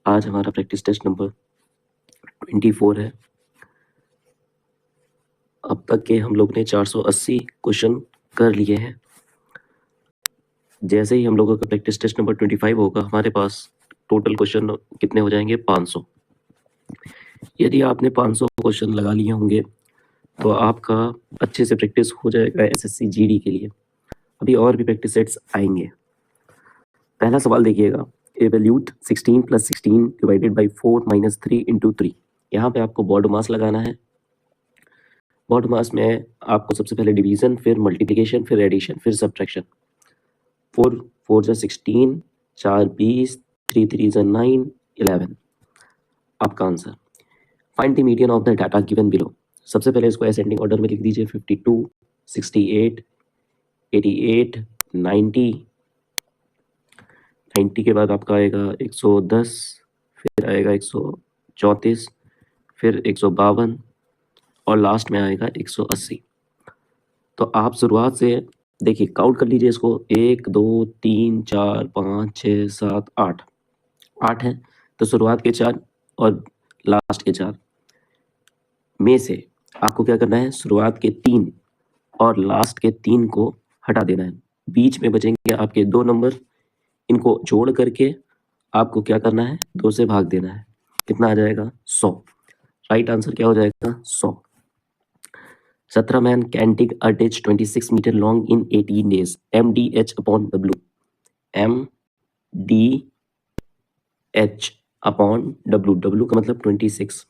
आज हमारा practice test number 24 है। अब तक के हम लोग ने 480 क्वेश्चन कर लिए हैं। जैसे ही हम लोगों का प्रैक्टिस टेस्ट नंबर 25 होगा, हमारे पास टोटल क्वेश्चन कितने हो जाएंगे? 500। यदि आपने 500 क्वेश्चन लगा लिए होंगे तो आपका अच्छे से प्रैक्टिस हो जाएगा एसएससी जीडी के लिए। अभी और भी प्रैक्टिस सेट्स आएंगे। पहला सवाल देखिएगा, एवल्यूट 16 + 16 डिवाइडेड बाई 4 - 3 × 3। यहाँ पे आपको बॉड मास लगाना है। बॉड मास में आपको सबसे पहले डिवीजन, फिर मल्टीप्लिकेशन, फिर एडिशन, फिर सब्ट्रैक्शन। 4 4 जा 16, 4 20, 3 3 जा 9, 11 आपका answer. Find the median of the data given below. सबसे पहले इसको असेंडिंग ऑर्डर में लिख दीजिए। 52, 68, 88, 90। 90 के बाद आपका आएगा 110, फिर आएगा 134, फिर 152 और लास्ट में आएगा 180। तो आप शुरुआत से देखिए, काउंट कर लीजिए इसको। 1 2 3 4 5 6 7 8 8 है। तो शुरुआत के 4 और लास्ट के 4 में से आपको क्या करना है? शुरुआत के 3 और लास्ट के 3 को हटा देना है। बीच में बचेंगे आपके 2 नंबर। इनको जोड़ करके आपको क्या करना है? 2 से भाग देना है। कितना आ जाएगा? 100। राइट आंसर क्या हो जाएगा? 100। 17 man can dig a ditch 26 meter long in 18 days. MDH upon W. MDH upon W. W का मतलब 26.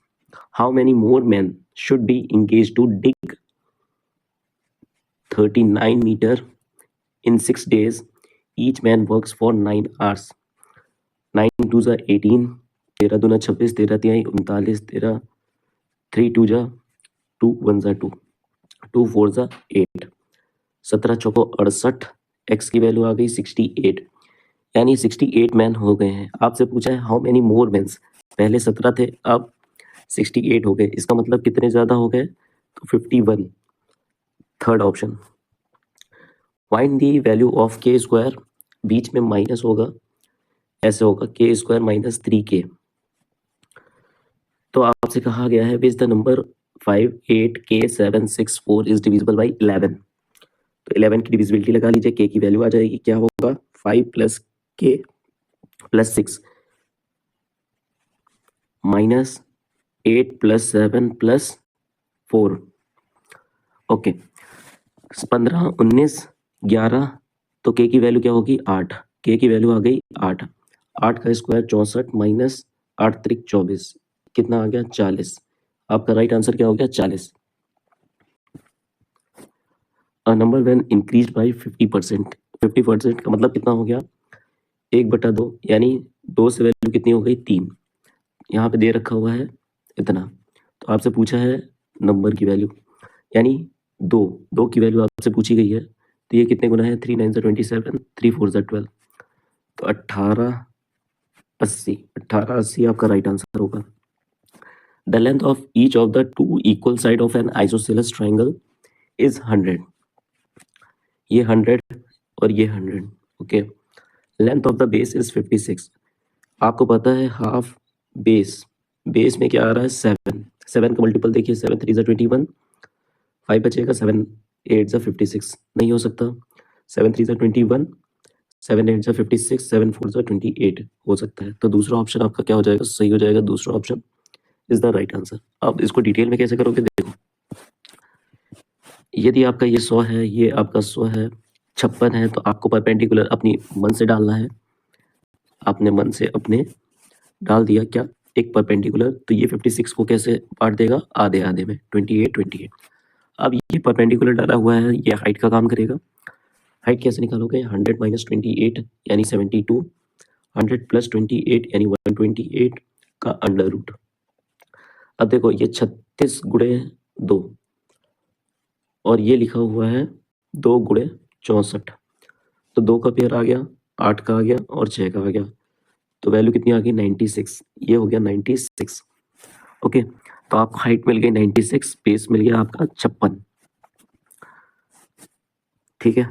How many more men should be engaged to dig 39 meter in 6 days? Each man works for 9 hours. 9 2 जा 18, 13 दूना 26, 13 तिहाई 39, 13 3 2 जा 2, 1 जा 2, 2 4 जा 8, 17 चौको 68। X की value आ गई 68, यानी 68 मैन हो गए हैं। आपसे पूछा है हाउ मेनी मोर मैन्स। पहले 17 थे, अब 68 हो गए। इसका मतलब कितने ज्यादा हो गए? तो 51। Third option. Find the value of के स्क्वायर। बीच में माइनस होगा, ऐसे होगा के स्क्वायर - 3k। तो आपसे कहा गया है which the number 5 8 k 7 6 4 is divisible by 11। तो 11 की डिविजिबिलिटी लगा लीजिए। के की वैल्यू आ जाएगी, क्या होगा? 5 + k + 6 -8 + 7 + 4। ओके, 15 19 11। तो के की वैल्यू क्या होगी? 8। के की वैल्यू आ गई 8। 8 का स्क्वायर 64 माइनस 8 त्रिक 24, कितना आ गया? 40। आपका राइट आंसर क्या हो गया? 40। A number when increase by 50%। 50% का मतलब कितना हो गया? 1/2, यानी 2 से वैल्यू कितनी हो गई? 3। यहाँ पे दे रखा हुआ है इतना। तो आपसे पूछा है नंबर की वैल्यू, यानी 2 2 की वैल्यू आपसे पूछी गई है। तो ये कितने गुना है? 3 9 जा 27, 3 4 जा 12। तो 1880। 1880 आपका राइट आंसर होगा। The length of each of the 2 equal side of N isosceles triangle is 100। ये 100 और ये 100। Okay, length of the base is 56। आपको पता है हाफ बेस, बेस में क्या आ रहा है? 7। 7 का मल्टीपल देखिए, 7 3 जा 21, 5 बचेगा, 7 8 जा 56। नहीं हो सकता। 7 3 जा 21, 7 8 जा 56, 7 4 जा 28 हो सकता है। तो दूसरा ऑप्शन आपका क्या हो जाएगा? सही हो जाएगा। दूसरा option is the right answer. अब इसको डिटेल में कैसे करोगे? देखो, यदि आपका ये 100 है, ये आपका 100 है, 56 है, तो आपको परपेंडिकुलर अपनी मन से डालना है। आपने मन से अपने डाल दिया क्या? एक परपेंडिकुलर। तो ये 56 को कैसे बांट देगा? आधे आधे में, 28 28। अब ये परपेंडिकुलर डाला हुआ है, ये हाइट का काम करेगा। हाइट कैसे निकालोगे? 100 - 28 यानी 72, 100 + 28 यानी 128 का अंडर रूट। अब देखो, ये 36 गुणे 2 और ये लिखा हुआ है 2 गुणे 64। तो 2 का पेयर आ गया, 8 का आ गया और 6 का आ गया। तो वैल्यू कितनी आ गई? 96। ये हो गया 96। ओके, तो आपको हाइट मिल गई 96, बेस मिल गया आपका 56। ठीक है,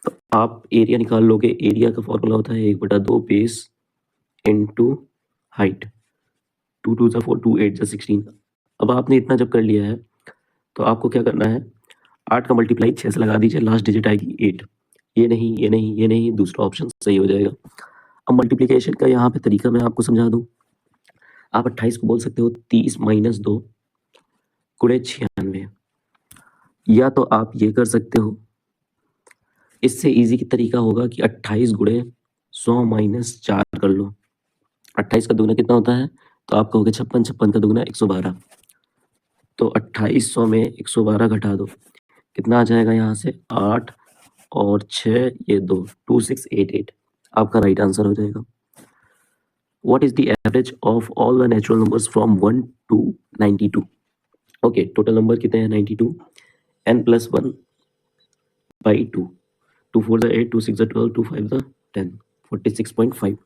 तो आप एरिया निकाल लोगे। एरिया का फॉर्मूला होता है 1/2 बेस इंटू हाइट, 2 2 4, 2 8 16। अब आपने इतना जब कर लिया है तो आपको क्या करना है, 8 का मल्टीप्लाई 6 से लगा दीजिए, लास्ट डिजिट आएगी 8। ये नहीं, ये नहीं, ये नहीं, दूसरा ऑप्शन सही हो जाएगा। अब मल्टीप्लिकेशन का यहाँ पे तरीका मैं आपको समझा दूं। आप 28 को बोल सकते हो 30 - 2 गुणे 96, या तो आप ये कर सकते हो, इससे इजी की तरीका होगा कि 28 गुणे 100 - 4 कर लो। 28 का दुगना कितना होता है, तो आप कहोगे 56, 56 का दुगना 112। तो 2800 में 112 घटा दो, कितना आ जाएगा यहाँ से, 8 और 6, ये 2, 2688 आपका राइट आंसर हो जाएगा। What is the average of all the natural numbers from 1 to 92? Okay, total number कितने हैं, 92, n + 1 by 2, 2 4 = 8, 2 6 = 12, 2 5 = 10, 46.5।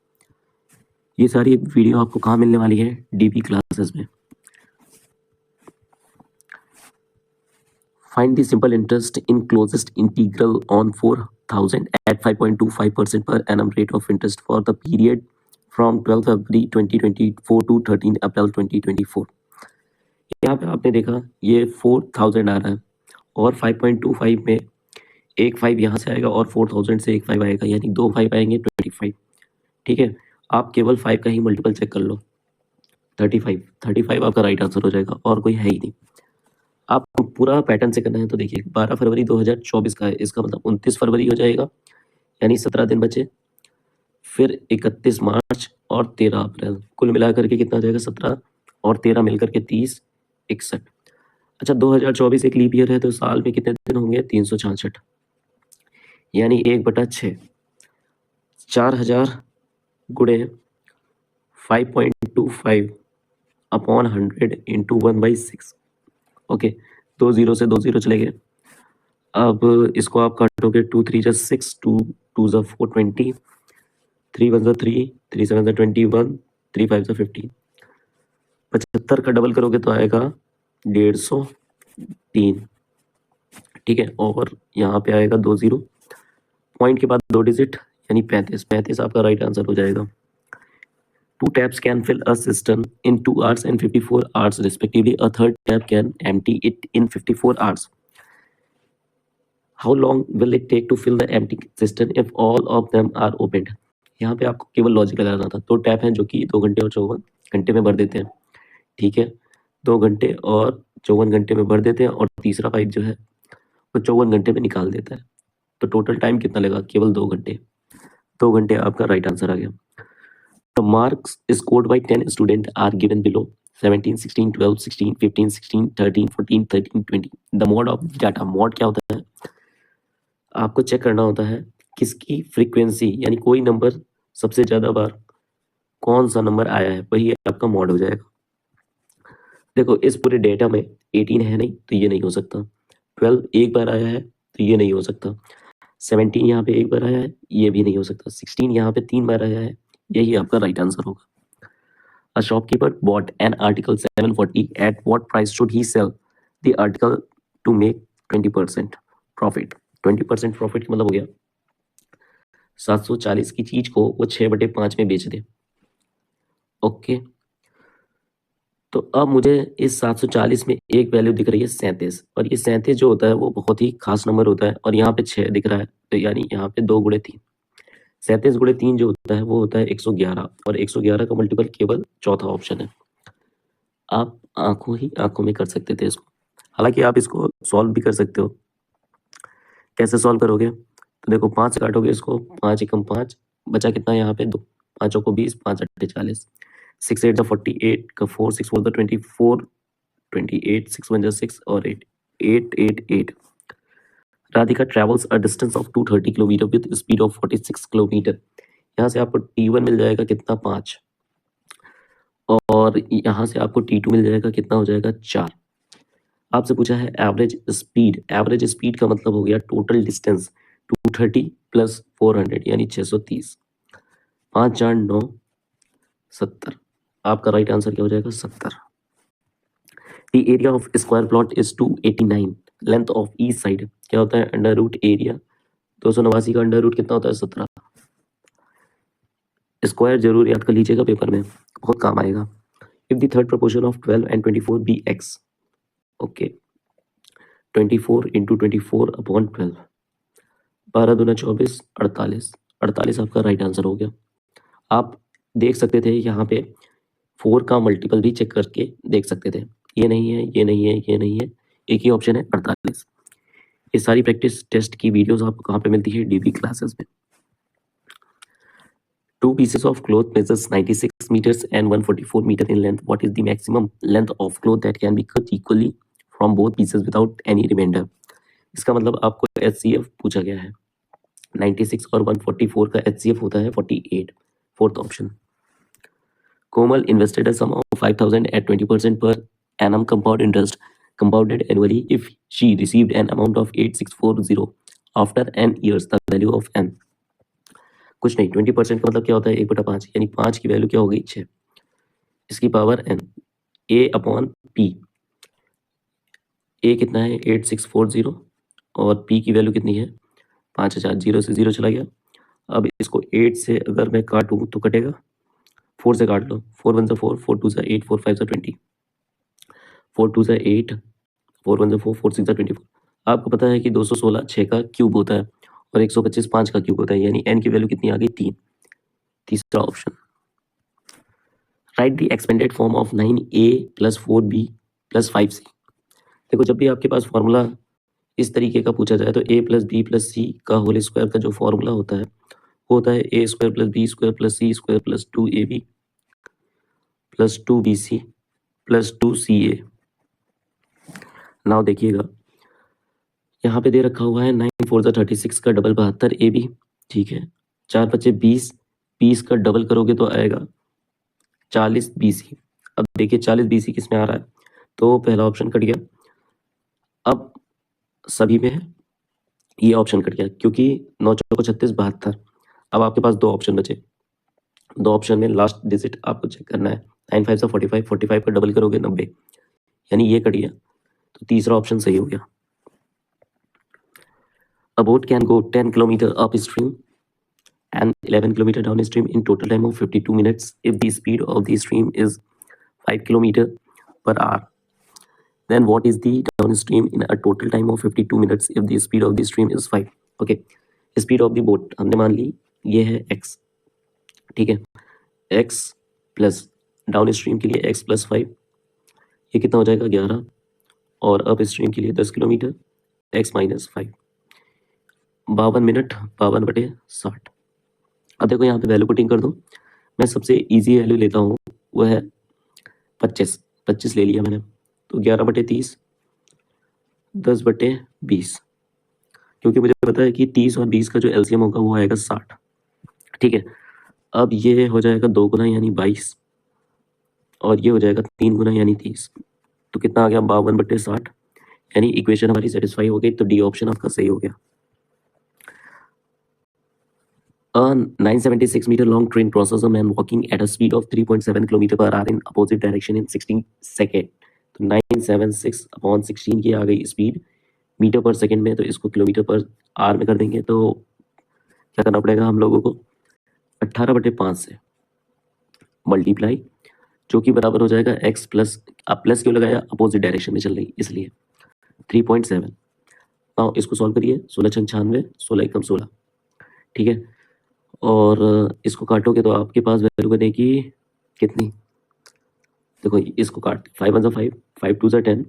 ये सारी वीडियो आपको कहाँ मिलने वाली है, डीपी क्लासेस में। Find the simple interest in closest integral on 4000 at 5.25% per annum rate of interest for the period from 12 February 2024 to 13 April 2024। यहाँ पे आपने देखा ये 4000 आ रहा है और 5.25 में एक 5 यहाँ से आएगा और 4000 से एक 5 आएगा, यानी 2 5 आएंगे 25। ठीक है, आप केवल 5 का ही मल्टीपल चेक कर लो, 35 आपका राइट आंसर हो जाएगा, और कोई है ही नहीं। आपको पूरा पैटर्न से करना है तो देखिए 12 फरवरी 2024 का है, इसका मतलब 29 फरवरी हो जाएगा, यानी 17 दिन बचे, फिर 31 मार्च और 13 अप्रैल, कुल मिलाकर के कितना हो जाएगा, 17 और 13 मिलकर के 30, 61। अच्छा, 2024 एक लीप ईयर है तो साल में कितने दिन होंगे, 366, यानी 1/6, 4000 गुणे 5.25 अपॉन 100 इंटू 1/6। ओके, 2 0 से 2 0 चले गए। अब इसको आप काटोगे, 2 3 = 6, 2 2 = 4, 20, 3 1 = 3, 3 7 = 21, 3 5 = 15। 75 का डबल करोगे तो आएगा 150, ठीक है, और यहाँ पे आएगा 2 0, पॉइंट के बाद 2 डिजिट, यानी 35 आपका राइट आंसर हो जाएगा। 2 taps can fill a cistern in 2 hours and 54 hours respectively. A third tap can empty it in 54 hours. How long will it take to fill the empty cistern if all of them are opened? यहाँ पे आपको केवल logic लगाना था। 2 tap हैं जो कि 2 घंटे और 54 घंटे में भर देते हैं, ठीक है, 2 घंटे और 54 घंटे में भर देते हैं, और तीसरा पाइप जो है वो 54 घंटे में निकाल देता है। तो टोटल टाइम कितना लगा, केवल 2 घंटे। 2 घंटे आपका राइट आंसर आ गया। The marks scored by 10 students are given below: 17, 16, 12, 16, 15, 16, 13, 14, 13, 20. The mode of data, mode क्या होता है, आपको चेक करना होता है किसकी फ्रीक्वेंसी, यानी कोई नंबर सबसे ज्यादा बार कौन सा नंबर आया है, वही आपका मॉड हो जाएगा। देखो, इस पूरे डेटा में 18 है नहीं तो ये नहीं हो सकता, 12 एक बार आया है तो ये नहीं हो सकता, 17 यहाँ पे एक बार आया है, ये भी नहीं हो सकता, 16 यहाँ पे 3 बार आया है, यही आपका राइट आंसर होगा। A shopkeeper bought an article 740. At what price should he sell the article to make 20% profit? 20% profit का मतलब हो गया 740 की चीज को वो 6/5 में बेच दे। ओके, तो अब मुझे इस 740 में एक वैल्यू दिख रही है 37, और ये 37 जो होता है वो बहुत ही खास नंबर होता है, और यहाँ पे 6 दिख रहा है, तो यानी यहाँ पे 2 × 3, 37 × 3 जो होता है वो होता है 111, और 111 का मल्टीपल केवल चौथा ऑप्शन है। आप आंखों में कर सकते थे इसको, हालांकि आप इसको सॉल्व भी कर सकते हो। कैसे सॉल्व करोगे, तो देखो 5 से काटोगे इसको, 5 × 5 बचा कितना, यहाँ पे 2, 5 को 20, 5 × 8 = 40, 6 8 = 48, 4 6 4 = 24, 28, 6 1 = 6 और 8 8 8 8। Radhika travels a distance of 230 kilometre with speed of 46 kilometre. यहाँ से आपको T1 मिल जाएगा कितना, 5, और यहाँ से आपको T2 मिल जाएगा कितना, हो जाएगा 4। आपसे पूछा है एवरेज स्पीड। एवरेज स्पीड का मतलब हो गया टोटल डिस्टेंस 230 + 400 यानी 630, 5 4 9 70। आपका राइट आंसर क्या हो जाएगा, 70। The area of square plot is 289, length of each side क्या होता है, अंडर रूट एरिया, 289 का अंडर रूट कितना होता है, 17। स्क्वायर जरूर याद कर लीजिएगा, पेपर में बहुत काम आएगा। If the third proportion of 12 and 24 be x, okay, 24 into 24 upon 12, 12 दूना 24, 48, 48 आपका राइट आंसर हो गया। आप देख सकते थे यहाँ पे 4 का मल्टीपल भी चेक करके देख सकते थे। ये नहीं है, ये नहीं है, ये नहीं है, एक ही ऑप्शन है 48। ये सारी प्रैक्टिस टेस्ट की वीडियोस आपको कहाँ पे मिलती है? डीबी क्लासेस में। Two pieces of cloth measures 96 meters and 144 meter in length. What is the maximum length of cloth that can be cut equally from both pieces without any remainder? इसका मतलब आपको HCF पूछा गया है। 96 और 144 का HCF होता है 48, fourth option. Komal invested a sum of 5,000 at 20% per annum compound interest compounded annually. If she received an amount of 8640 after n years, the value of n, कुछ नहीं, 20% का मतलब क्या होता है? 1/5, यानी 5 की वैल्यू क्या हो गई? 6, इसकी power n, a upon p। a कितना है? 8640 और p की वैल्यू कितनी है? 5000। 0 से 0 चला गया। अब इसको 8 से अगर मैं काटूं तो कटेगा, 4 से काट लो, 4 1 4, 4 2 8, 4 5 20, 4 2 8, 4 1 4, 4 6 24। आपको पता है कि 216 6 का क्यूब होता है और 125 5 का क्यूब होता है, यानी n की वैल्यू कितनी आ गई? 3, तीसरा option. Right the expanded form of 9a + 4b + 5c। देखो, जब भी आपके पास फॉर्मूला इस तरीके का पूछा जाए तो a + b + c का होल स्क्वायर का जो फॉर्मूला होता है वो होता है a² + b² + c² + 2ab + 2bc + 2ca। Now देखिएगा, यहाँ पे दे रखा हुआ है 9 4 36 का डबल 72 ab, ठीक है। 4 5 20, 20 का डबल करोगे तो आएगा 40 bc। अब देखिए 40 bc किस में आ रहा है? तो पहला ऑप्शन कट गया। अब सभी में ये ऑप्शन कट गया क्योंकि 9 चौको 36 72। अब आपके पास दो ऑप्शन बचे। दो ऑप्शन में लास्ट डिजिट आपको चेक करना है। 9 5 45, 45 का डबल करोगे 90, यानी ये कट गया, तो तीसरा ऑप्शन सही हो गया। A boat can go 10 km upstream and 11 km downstream in total time of 52 minutes if the speed of the stream is 5 km per hour. Then what is the downstream in a total time of 52 minutes if the speed of the stream is 5? Okay, speed of the boat हमने मान ली ये है x, ठीक है। x plus down stream के लिए x + 5, ये कितना हो जाएगा? 11, और अप स्ट्रीम के लिए 10 किलोमीटर, x - 5, 52 मिनट, 52/60। अब देखो यहाँ पे वैल्यू पुटिंग कर दो। मैं सबसे इजी वैल्यू लेता हूँ, वो है 25। 25 ले लिया मैंने, तो 11/30, 10/20, क्योंकि मुझे पता है कि 30 और 20 का जो एलसीएम होगा वो आएगा 60, ठीक है। अब ये हो जाएगा 2 गुना यानी 22, और ये हो जाएगा 3 गुना यानी 30, तो कितना आ गया? 52/60, यानी इक्वेशन हमारी सेटिस्फाई हो गई, तो डी ऑप्शन आपका सही हो गया। A 976 meter long train crosses a man walking at a speed of 3.7 km per hour in opposite direction in 16 second. तो 976/16 की आ गई स्पीड मीटर पर सेकेंड में, तो इसको किलोमीटर पर आवर में कर देंगे तो क्या करना पड़ेगा हम लोगों को? 18/5 से मल्टीप्लाई, जो कि बराबर हो जाएगा x प्लस, आप प्लस क्यों लगाया? अपोजिट डायरेक्शन में चल रही इसलिए, 3.7। नाउ इसको सॉल्व करिए, 16 × 96, 16 × 16, ठीक है। और इसको काटोगे तो आपके पास वैल्यू बनेगी कितनी? देखो इसको काट, 5 1 5, 5 2 10,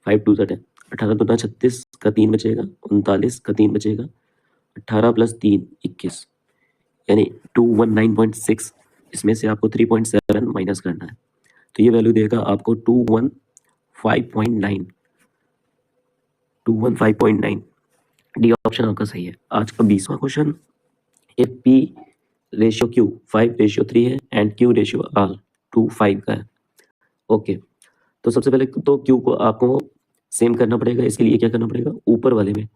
5 2 10, 18 2 36 का 3 बचेगा, 39 का 3 बचेगा, 18 + 3 21, यानी 219.6। इसमें से आपको 3.7 माइनस करना है, तो ये वैल्यू देगा आपको 215.9, 215.9। डी ऑप्शन आपका सही है। आज का 20वां क्वेश्चन, if P/Q 5/3 है एंड Q/R 2/5 का है, ओके। तो सबसे पहले तो Q को आपको सेम करना पड़ेगा। इसके लिए क्या करना पड़ेगा? ऊपर वाले में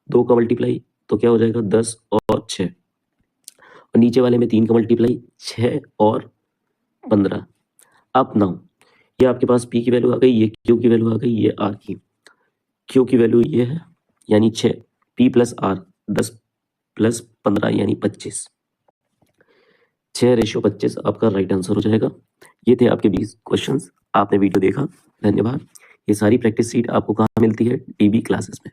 2 का मल्टीप्लाई, तो क्या हो जाएगा? 10 और 6, और नीचे वाले में 3 का मल्टीप्लाई, 6 और 15। अब नाउ ये आपके पास P की वैल्यू आ गई, ये Q की वैल्यू आ गई, ये R की। Q की वैल्यू ये है यानी 6, P + R 10 + 15 यानी 25। 6:25 आपका राइट आंसर हो जाएगा। ये थे आपके 20 क्वेश्चंस। आपने वीडियो देखा, धन्यवाद। ये सारी प्रैक्टिस सीट आपको कहाँ मिलती है? DB क्लासेस में।